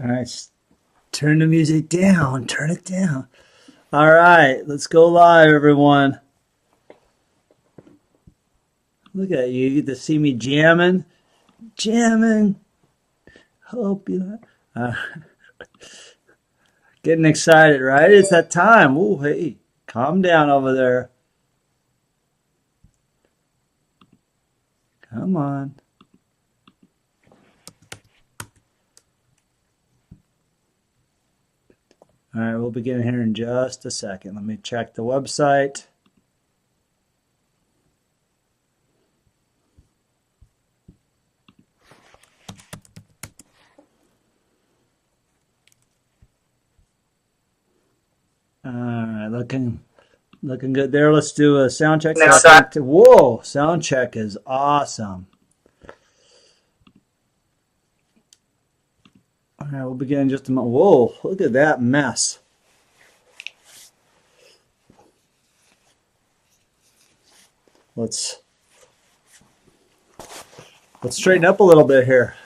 All right, turn the music down. Turn it down. All right, let's go live, everyone. Look at you. You get to see me jamming. Jamming. Hope you. Getting excited, right? It's that time. Ooh, hey, calm down over there. Come on. All right, we'll begin here in just a second. Let me check the website. All right, looking good there. Let's do a sound check. Whoa, sound check is awesome. All right, we'll begin in just a moment. Whoa, look at that mess. Let's straighten up a little bit here.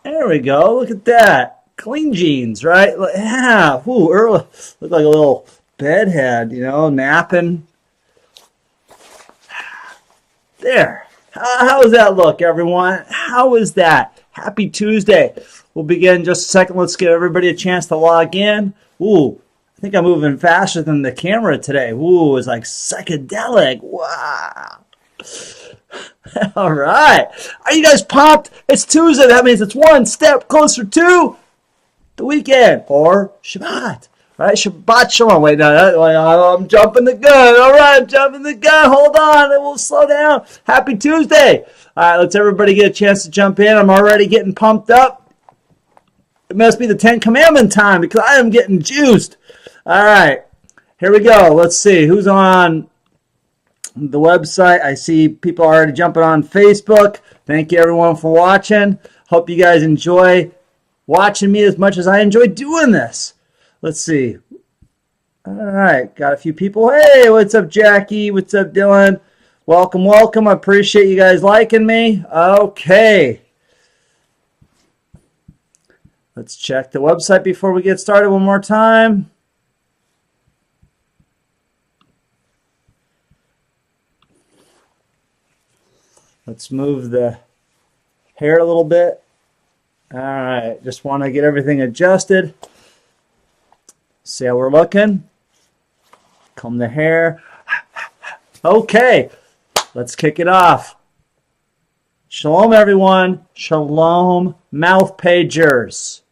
There we go. Look at that. Clean jeans, right? Yeah. Ooh, early. Look like a little bedhead, napping. There. How does that look, everyone? How is that? Happy Tuesday. We'll begin in just a second. Let's give everybody a chance to log in. Ooh, I think I'm moving faster than the camera today. Ooh, it's like psychedelic. Wow. All right. Are you guys pumped? It's Tuesday. That means it's one step closer to the weekend or Shabbat. Right? Shabbat Shalom. Wait, no, I'm jumping the gun. All right, I'm jumping the gun. Hold on. It will slow down. Happy Tuesday. All right, let's everybody get a chance to jump in. I'm already getting pumped up. It must be the 10 Commandment time because I am getting juiced. All right, here we go. Let's see who's on the website. I see people already jumping on Facebook. Thank you, everyone, for watching. Hope you guys enjoy watching me as much as I enjoy doing this. Let's see. All right, got a few people. Hey, what's up, Jackie? What's up, Dylan? Welcome, welcome. I appreciate you guys liking me. Okay. Let's check the website before we get started one more time. Let's move the hair a little bit. All right, just want to get everything adjusted. See how we're looking. Comb the hair. Okay, let's kick it off. Shalom, everyone. Shalom, mouth pagers.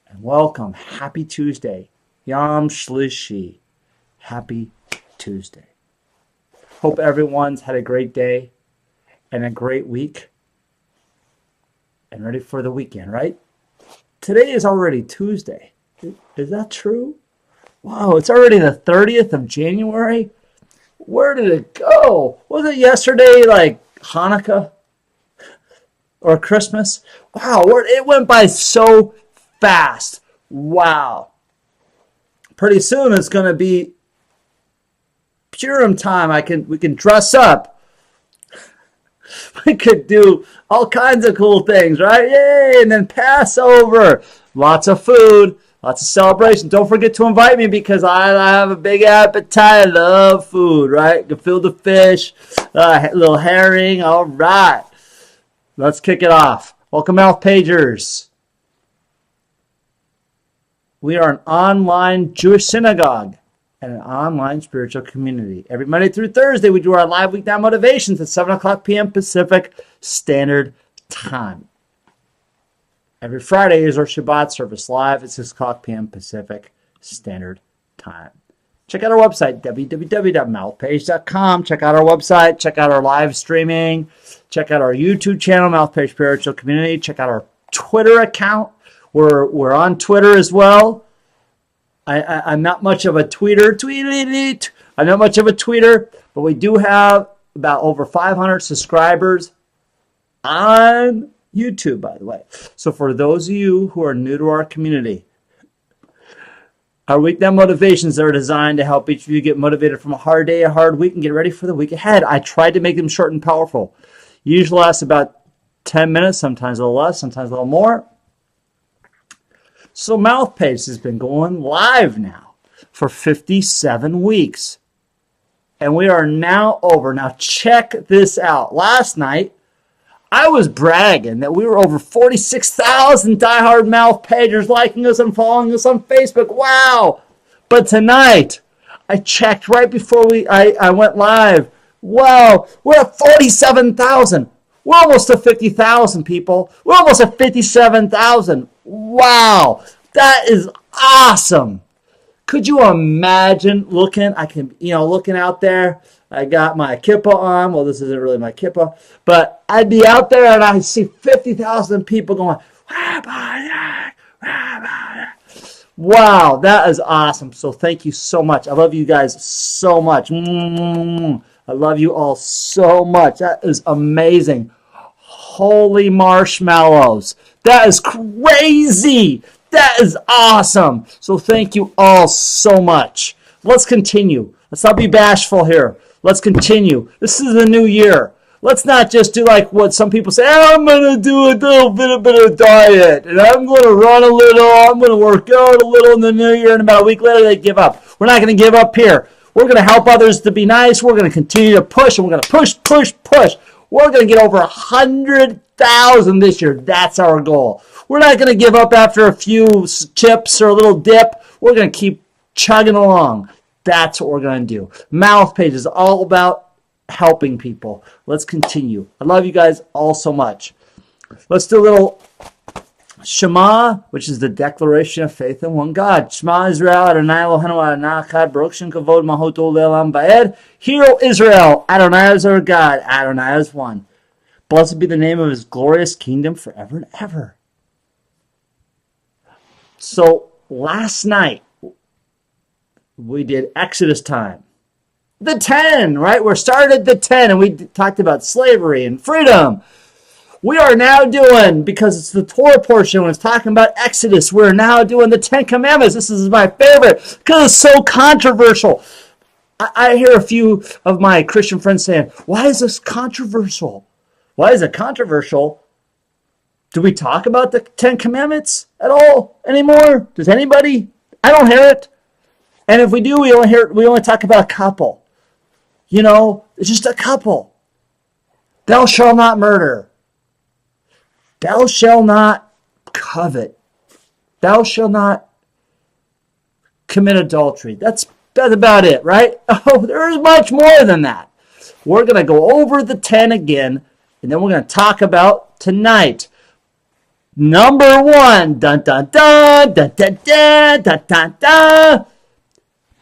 And welcome. Happy Tuesday. Yom Shlishi. Happy Tuesday. Hope everyone's had a great day and a great week and ready for the weekend, right? Today is already Tuesday. Is that true? Wow, it's already the 30th of January. Where did it go? Was it yesterday like Hanukkah or Christmas? Wow, it went by so fast. Wow. Pretty soon it's going to be Purim time. We can dress up. We could do all kinds of cool things, right? Yay! And then Passover. Lots of food. Lots of celebration. Don't forget to invite me because I have a big appetite. I love food, right? Gefilte fish, little herring. All right. Let's kick it off. Welcome, Mouth Pagers. We are an online Jewish synagogue and an online spiritual community. Every Monday through Thursday, we do our live weeknight motivations at 7 o'clock p.m. Pacific Standard Time. Every Friday is our Shabbat service live at 6 o'clock p.m. Pacific Standard Time. Check out our website, www.mouthpage.com. Check out our website. Check out our live streaming. Check out our YouTube channel, Mouthpage Spiritual Community. Check out our Twitter account. We're on Twitter as well. I'm not much of a tweeter. I'm not much of a tweeter, but we do have about over 500 subscribers on YouTube, by the way. So for those of you who are new to our community, Our weekend motivations are designed to help each of you get motivated from a hard day, a hard week, and get ready for the week ahead. I tried to make them short and powerful. Usually lasts about 10 minutes, sometimes a little less, sometimes a little more. So MouthPage has been going live now for 57 weeks. And we are now over. Now check this out. Last night, I was bragging that we were over 46,000 diehard MouthPagers liking us and following us on Facebook. Wow! But tonight, I checked right before I went live. Wow! We're at 47,000. We're almost at 50,000 people. We're almost at 57,000. Wow! That is awesome. Could you imagine looking out there? I got my kippah on. Well, this isn't really my kippah, but I'd be out there and I see 50,000 people going, wow, that is awesome. So thank you so much. I love you guys so much. I love you all so much. That is amazing. Holy marshmallows. That is crazy. That is awesome. So thank you all so much. Let's continue. Let's not be bashful here. Let's continue. This is the new year. Let's not just do like what some people say, I'm going to do a little bit of diet, and I'm going to run a little, I'm going to work out a little in the new year, and about a week later they give up. We're not going to give up here. We're going to help others to be nice. We're going to continue to push, and we're going to push. We're going to get over 100,000 this year. That's our goal. We're not going to give up after a few chips or a little dip. We're going to keep chugging along. That's what we're going to do. MouthPage is all about helping people. Let's continue. I love you guys all so much. Let's do a little Shema, which is the declaration of faith in one God. Shema Israel, Adonai Eloheinu Adonai Echad, Baruch Shem Kavod Mahoto Le'olam Va'ed. Hear, O Israel, Adonai is our God, Adonai is one. Blessed be the name of his glorious kingdom forever and ever. So last night, we did Exodus time. The 10, right? We started the 10 and we talked about slavery and freedom. We are now doing, because it's the Torah portion when it's talking about Exodus, we're now doing the 10 Commandments. This is my favorite because it's so controversial. I hear a few of my Christian friends saying, why is this controversial? Why is it controversial? Do we talk about the 10 Commandments at all anymore? Does anybody? I don't hear it. And if we do, we only talk about a couple. You know, it's just a couple. Thou shalt not murder. Thou shalt not covet. Thou shalt not commit adultery. That's about it, right? Oh, there's much more than that. We're going to go over the 10 again, and then we're going to talk about tonight. Number 1, dun dun dun, dun dun dun, dun dun dun.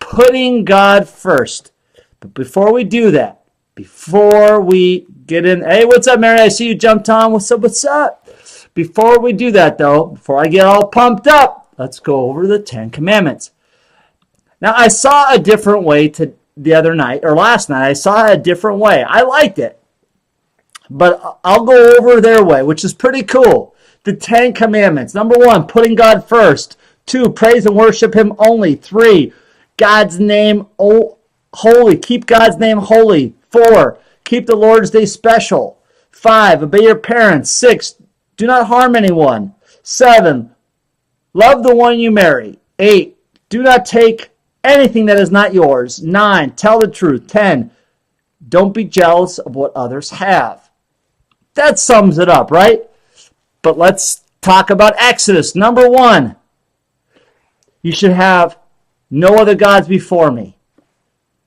Putting God first. But before we do that, before we get in, hey, what's up, Mary? I see you jumped on. What's up? Before we do that, though, before I get all pumped up, let's go over the 10 Commandments. Now, I saw a different way the other night, or last night. I saw a different way. I liked it. But I'll go over their way, which is pretty cool. The 10 Commandments. Number 1, putting God first. 2, praise and worship him only. 3, God's name holy. Keep God's name holy. 4, keep the Lord's Day special. 5, obey your parents. 6, do not harm anyone. 7, love the one you marry. 8, do not take anything that is not yours. 9, tell the truth. 10, don't be jealous of what others have. That sums it up, right? But let's talk about Exodus. Number 1, you should have no other gods before me.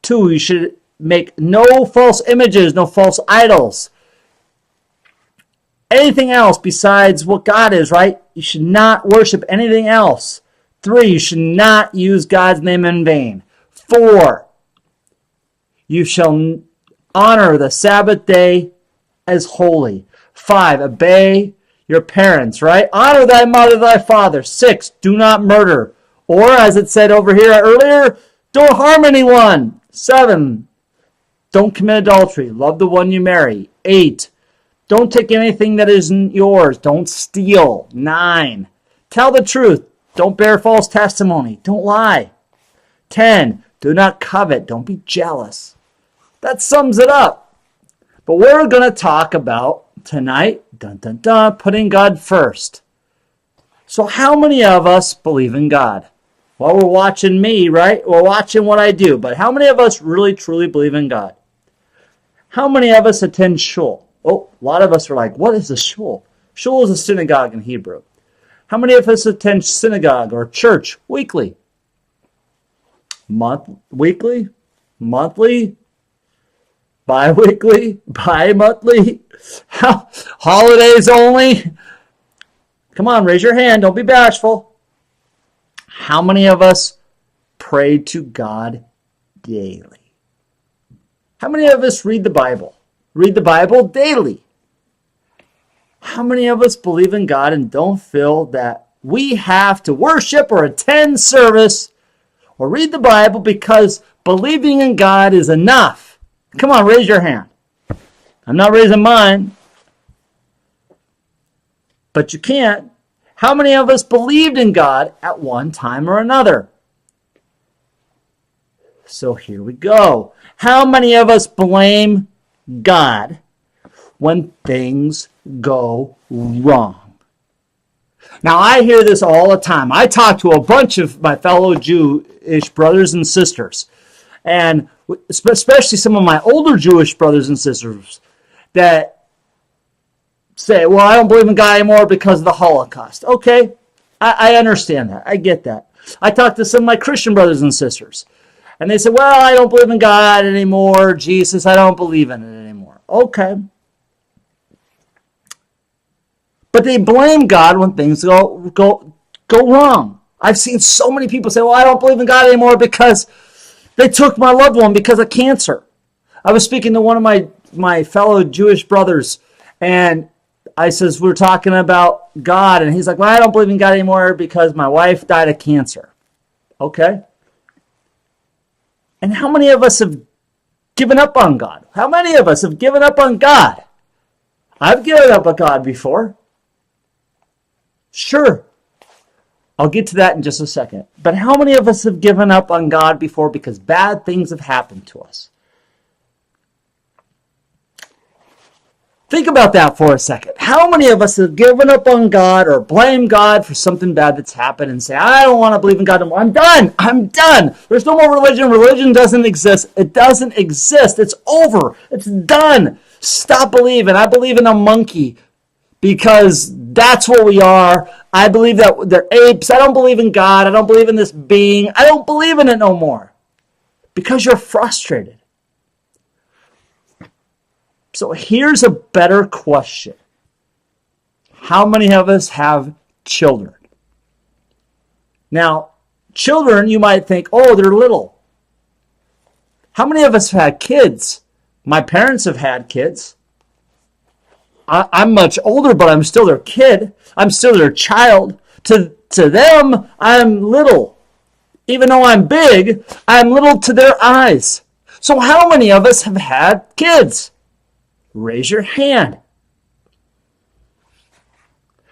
2, you should make no false images, no false idols. Anything else besides what God is, right? You should not worship anything else. 3, you should not use God's name in vain. 4, you shall honor the Sabbath day as holy. 5, obey your parents, right? Honor thy mother, thy father. 6, do not murder. Or, as it said over here earlier, don't harm anyone. 7, don't commit adultery. Love the one you marry. 8, don't take anything that isn't yours. Don't steal. 9, tell the truth. Don't bear false testimony. Don't lie. 10, do not covet. Don't be jealous. That sums it up. But we're going to talk about tonight, putting God first. So how many of us believe in God? Well, we're watching me, right? We're watching what I do. But how many of us really, truly believe in God? How many of us attend shul? Oh, a lot of us are like, what is a shul? Shul is a synagogue in Hebrew. How many of us attend synagogue or church weekly? Weekly? Monthly? Bi-weekly? Bi-monthly? Holidays only? Come on, raise your hand. Don't be bashful. How many of us pray to God daily? How many of us read the Bible? Read the Bible daily. How many of us believe in God and don't feel that we have to worship or attend service or read the Bible because believing in God is enough? Come on, raise your hand. I'm not raising mine. But you can't. How many of us believed in God at one time or another? So here we go. How many of us blame God when things go wrong? Now, I hear this all the time. I talk to a bunch of my fellow Jewish brothers and sisters, and especially some of my older Jewish brothers and sisters that say, well, I don't believe in God anymore because of the Holocaust. Okay, I understand that. I get that. I talk to some of my Christian brothers and sisters, and they say, well, I don't believe in God anymore. Jesus, I don't believe in it anymore. Okay. But they blame God when things go wrong. I've seen so many people say, well, I don't believe in God anymore because they took my loved one because of cancer. I was speaking to one of my fellow Jewish brothers, and I says, we're talking about God, and he's like, well, I don't believe in God anymore because my wife died of cancer. Okay. And how many of us have given up on God? How many of us have given up on God? I've given up on God before. Sure. I'll get to that in just a second. But how many of us have given up on God before because bad things have happened to us? Think about that for a second. How many of us have given up on God or blame God for something bad that's happened and say, I don't want to believe in God anymore. I'm done. I'm done. There's no more religion. Religion doesn't exist. It doesn't exist. It's over. It's done. Stop believing. I believe in a monkey because that's what we are. I believe that they're apes. I don't believe in God. I don't believe in this being. I don't believe in it no more because you're frustrated. So here's a better question. How many of us have children? Now, children, you might think, oh, they're little. How many of us have had kids? My parents have had kids. I'm much older, but I'm still their kid. I'm still their child. To them, I'm little. Even though I'm big, I'm little to their eyes. So how many of us have had kids? Raise your hand.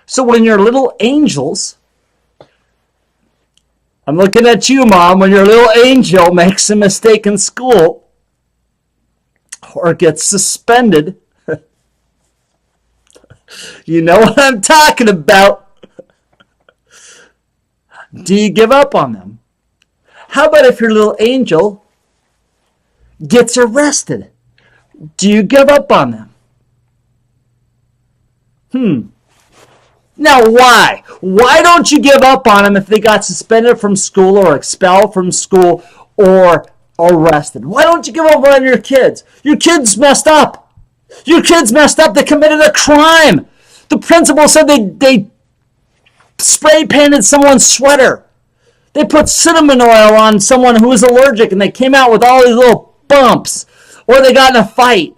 So when your little angels, I'm looking at you, Mom, when your little angel makes a mistake in school or gets suspended, you know what I'm talking about. Do you give up on them? How about if your little angel gets arrested? Do you give up on them? Now why? Why don't you give up on them if they got suspended from school or expelled from school or arrested? Why don't you give up on your kids? Your kids messed up. Your kids messed up. They committed a crime. The principal said they spray painted someone's sweater. They put cinnamon oil on someone who was allergic and they came out with all these little bumps. Or they got in a fight.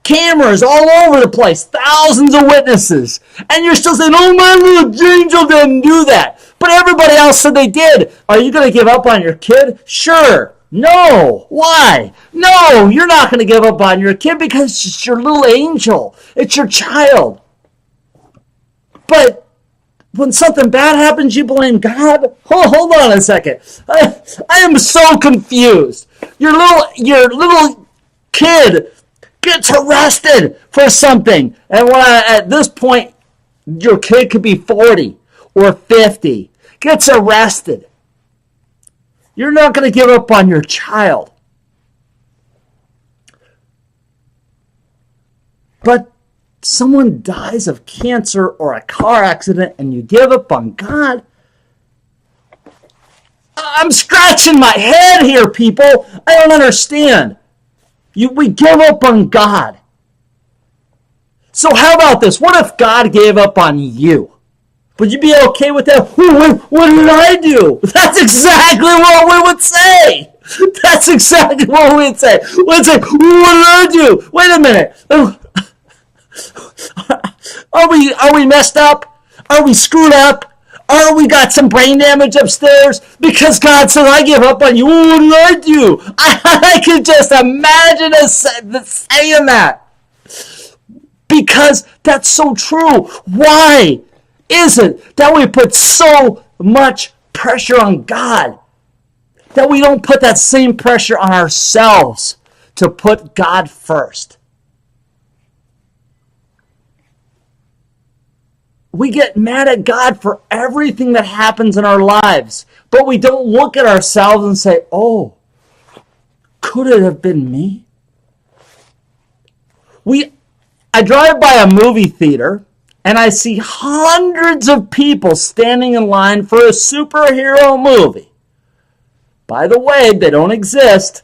Cameras all over the place. Thousands of witnesses. And you're still saying, oh, my little angel didn't do that. But everybody else said they did. Are you going to give up on your kid? Sure. No. Why? No, you're not going to give up on your kid because it's your little angel. It's your child. But When something bad happens, you blame God? Oh, hold on a second. I am so confused. Your little kid gets arrested for something. And at this point, your kid could be 40 or 50. Gets arrested. You're not going to give up on your child. But someone dies of cancer or a car accident and you give up on God. I'm scratching my head here, people. I don't understand. We give up on God. So how about this? What if God gave up on you? Would you be okay with that? What did I do? That's exactly what we would say. That's exactly what we would say. We'd say, what did I do? Wait a minute. Are we messed up? Are we screwed up? Are we got some brain damage upstairs? Because God said, I give up on you. What did I do? I could just imagine us saying that. Because that's so true. Why is it that we put so much pressure on God that we don't put that same pressure on ourselves to put God first? We get mad at God for everything that happens in our lives, but we don't look at ourselves and say, oh, could it have been me? I drive by a movie theater and I see hundreds of people standing in line for a superhero movie. By the way, they don't exist.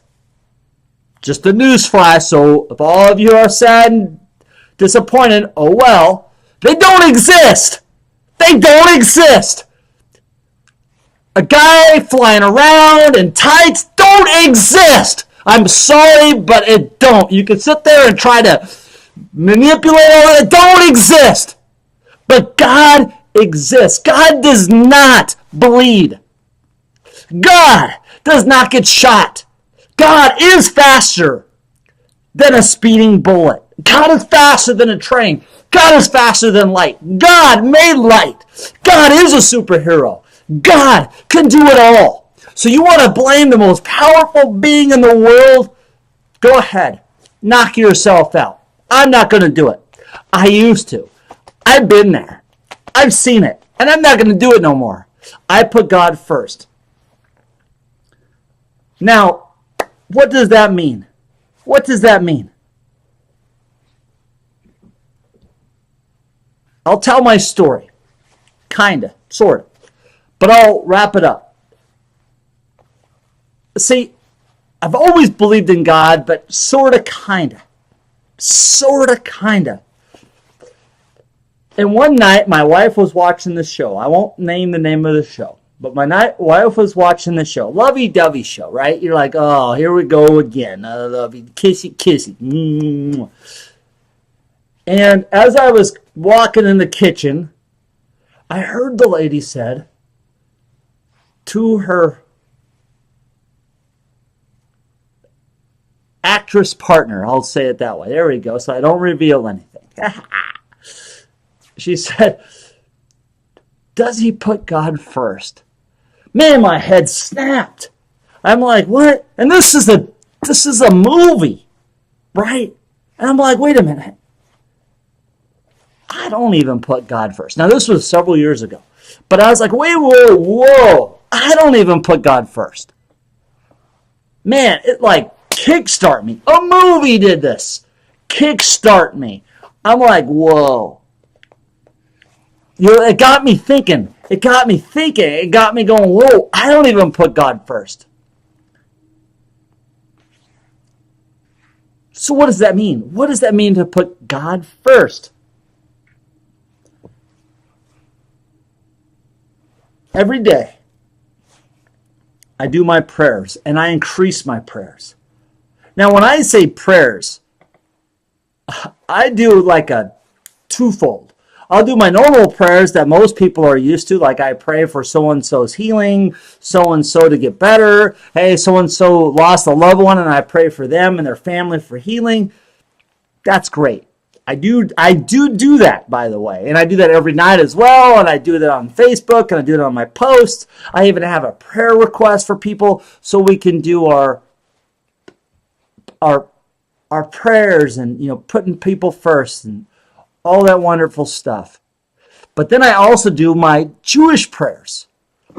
Just a newsflash, so if all of you are sad and disappointed, oh well. They don't exist. They don't exist. A guy flying around in tights don't exist. I'm sorry, but it don't. You can sit there and try to manipulate all of it. It don't exist. But God exists. God does not bleed. God does not get shot. God is faster than a speeding bullet. God is faster than a train. God is faster than light. God made light. God is a superhero. God can do it all. So you want to blame the most powerful being in the world? Go ahead. Knock yourself out. I'm not going to do it. I used to. I've been there. I've seen it. And I'm not going to do it no more. I put God first. Now, what does that mean? What does that mean? I'll tell my story. Kinda, sorta. But I'll wrap it up. See, I've always believed in God, but sorta, kinda. Sorta, kinda. And one night, my wife was watching the show. I won't name the name of the show. But my wife was watching the show. Lovey-dovey show, right? You're like, oh, here we go again. Lovey, kissy, kissy. Mm. And as I was walking in the kitchen, I heard the lady said to her actress partner, I'll say it that way. There we go, so I don't reveal anything. She said, does he put God first? Man, my head snapped. I'm like, what? And this is a movie, right? And I'm like, wait a minute. I don't even put God first. Now, this was several years ago. But I was like, wait, whoa. I don't even put God first. Man, it like kickstart me. A movie did this. Kickstart me. I'm like, whoa. It got me thinking. It got me going, whoa, I don't even put God first. So what does that mean? What does that mean to put God first? Every day, I do my prayers, and I increase my prayers. Now, when I say prayers, I do like a twofold. I'll do my normal prayers that most people are used to, like I pray for so-and-so's healing, so-and-so to get better. Hey, so-and-so lost a loved one, and I pray for them and their family for healing. That's great. I do that, by the way, and I do that every night as well, and I do that on Facebook, and I do it on my posts. I even have a prayer request for people so we can do our prayers and putting people first and all that wonderful stuff. But then I also do my Jewish prayers,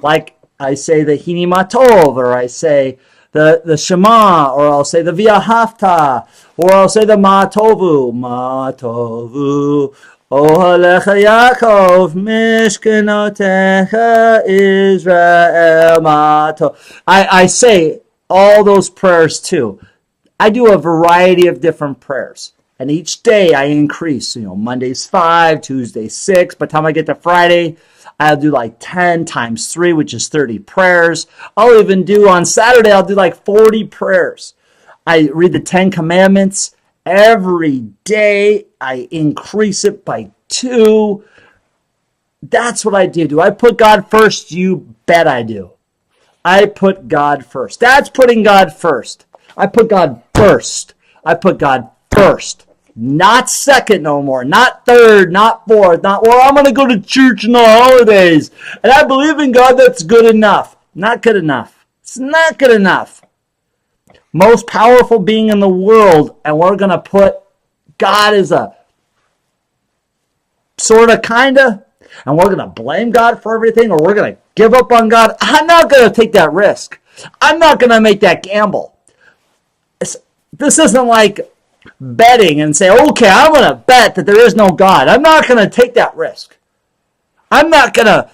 like I say the Hini Matov, or I say the Shema, or I'll say the V'ahavta, or I'll say the Matovu, Ohalecha Yaakov, Mishkenotecha Israel, Matov. I say all those prayers too. I do a variety of different prayers. And each day I increase. Monday's 5, Tuesday's 6. By the time I get to Friday, I'll do like 10 times 3, which is 30 prayers. I'll even do on Saturday, I'll do like 40 prayers. I read the 10 Commandments every day. I increase it by 2. That's what I do. Do I put God first? You bet I do. I put God first. That's putting God first. I put God first. I put God first. Not second no more. Not third. Not fourth. Not, well, I'm going to go to church in the holidays. And I believe in God. That's good enough. Not good enough. It's not good enough. Most powerful being in the world. And we're going to put God as a sort of, kind of. And we're going to blame God for everything. Or we're going to give up on God. I'm not going to take that risk. I'm not going to make that gamble. This isn't like betting and say, okay, I'm going to bet that there is no God. I'm not going to take that risk. I'm not going to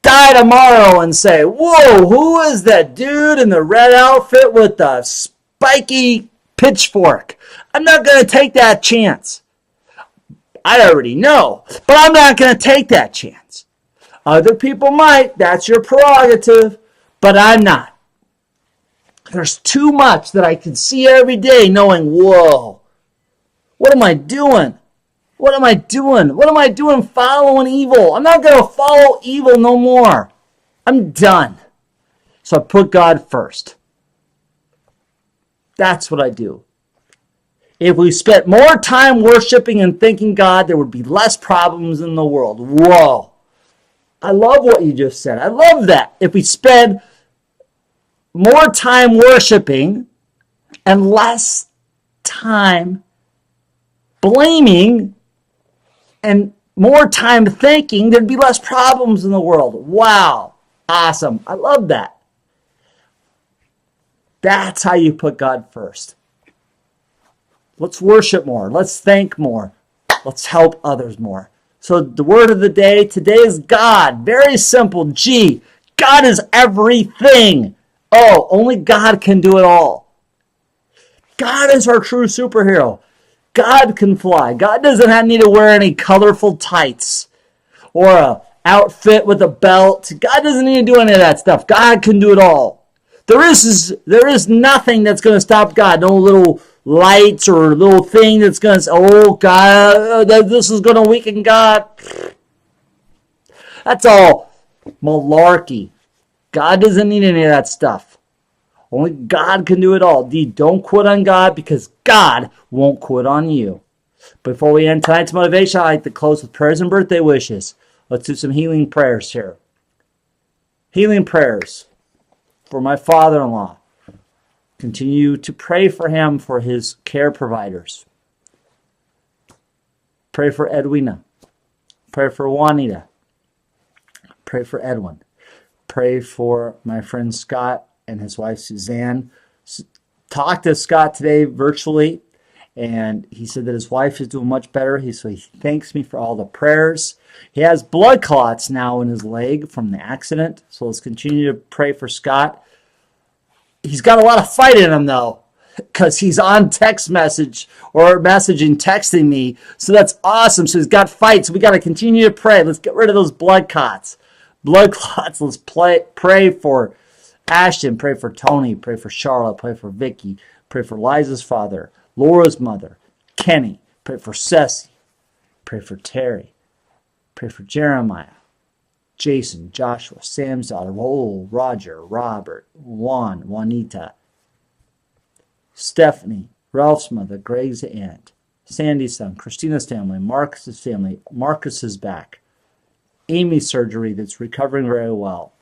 die tomorrow and say, whoa, who is that dude in the red outfit with the spiky pitchfork? I'm not going to take that chance. I already know, but I'm not going to take that chance. Other people might. That's your prerogative, but I'm not. There's too much that I can see every day knowing, whoa, what am I doing? What am I doing? What am I doing following evil? I'm not going to follow evil no more. I'm done. So I put God first. That's what I do. If we spent more time worshiping and thanking God, there would be less problems in the world. Whoa. I love what you just said. I love that. If we spend more time worshiping and less time blaming and more time thinking, there'd be less problems in the world. Wow. Awesome. I love that. That's how you put God first. Let's worship more. Let's thank more. Let's help others more. So the word of the day today is God. Very simple. G. God is everything. Oh, only God can do it all. God is our true superhero. God can fly. God doesn't need to wear any colorful tights or a outfit with a belt. God doesn't need to do any of that stuff. God can do it all. There is nothing that's going to stop God. No little lights or little thing that's going to say, oh, God, this is going to weaken God. That's all malarkey. God doesn't need any of that stuff. Only God can do it all. D, don't quit on God because God won't quit on you. Before we end tonight's motivation, I'd like to close with prayers and birthday wishes. Let's do some healing prayers here. Healing prayers for my father-in-law. Continue to pray for him, for his care providers. Pray for Edwina. Pray for Juanita. Pray for Edwin. Pray for my friend Scott and his wife Suzanne. Talked to Scott today virtually, and he said that his wife is doing much better. So he thanks me for all the prayers. He has blood clots now in his leg from the accident, so let's continue to pray for Scott. He's got a lot of fight in him, though, because he's on text message or texting me, so that's awesome. So he's got fights. So we got to continue to pray. Let's get rid of those blood clots. Let's pray for Ashton, pray for Tony, pray for Charlotte, pray for Vicky, pray for Liza's father, Laura's mother, Kenny, pray for Ceci, pray for Terry, pray for Jeremiah, Jason, Joshua, Sam's daughter, Raul, Roger, Robert, Juanita, Stephanie, Ralph's mother, Greg's aunt, Sandy's son, Christina's family, Marcus's family. Marcus is back. Amy's surgery that's recovering very well.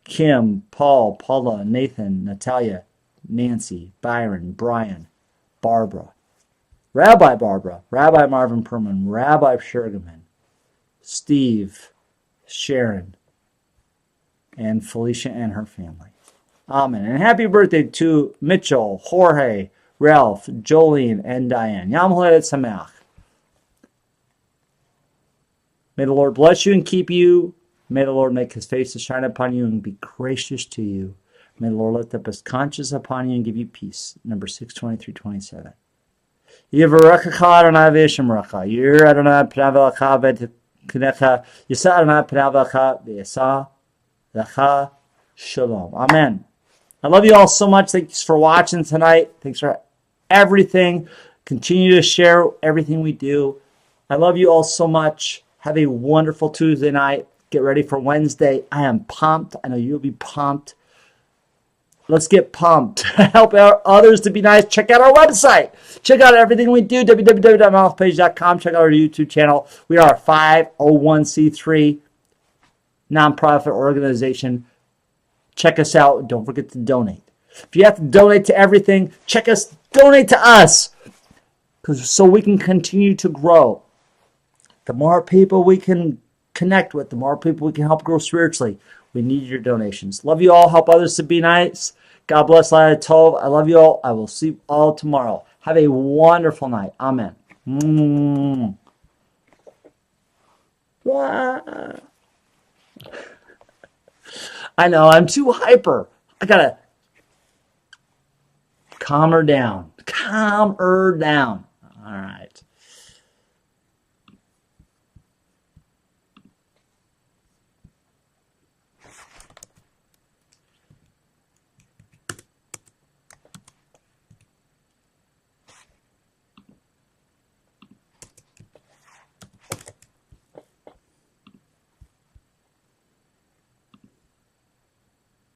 Kim, Paul, Paula, Nathan, Natalia, Nancy, Byron, Brian, Barbara, Rabbi Marvin Perman, Rabbi Sugarman, Steve, Sharon, and Felicia and her family. Amen. And happy birthday to Mitchell, Jorge, Ralph, Jolene, and Diane. Yom Haledet Sameach. May the Lord bless you and keep you. May the Lord make his face to shine upon you and be gracious to you. May the Lord lift up his conscience upon you and give you peace. Number 623-27. Yivarechecha Adonai v'yishmerecha. Yir Adonai p'nei v'lecha v'tikanecha. Yisa Adonai p'nei v'lecha v'yasa lecha shalom. Amen. I love you all so much. Thanks for watching tonight. Thanks for everything. Continue to share everything we do. I love you all so much. Have a wonderful Tuesday night. Get ready for Wednesday. I am pumped. I know you'll be pumped. Let's get pumped. Help our others to be nice. Check out our website. Check out everything we do. www.mouthpage.com. Check out our YouTube channel. We are a 501c3 nonprofit organization. Check us out. Don't forget to donate. If you have to donate to everything, donate to us. So we can continue to grow. The more people we can connect with, the more people we can help grow spiritually. We need your donations. Love you all. Help others to be nice. God bless. Laila Tov. I love you all. I will see you all tomorrow. Have a wonderful night. Amen. I know, I'm too hyper. I gotta calm her down. Calm her down.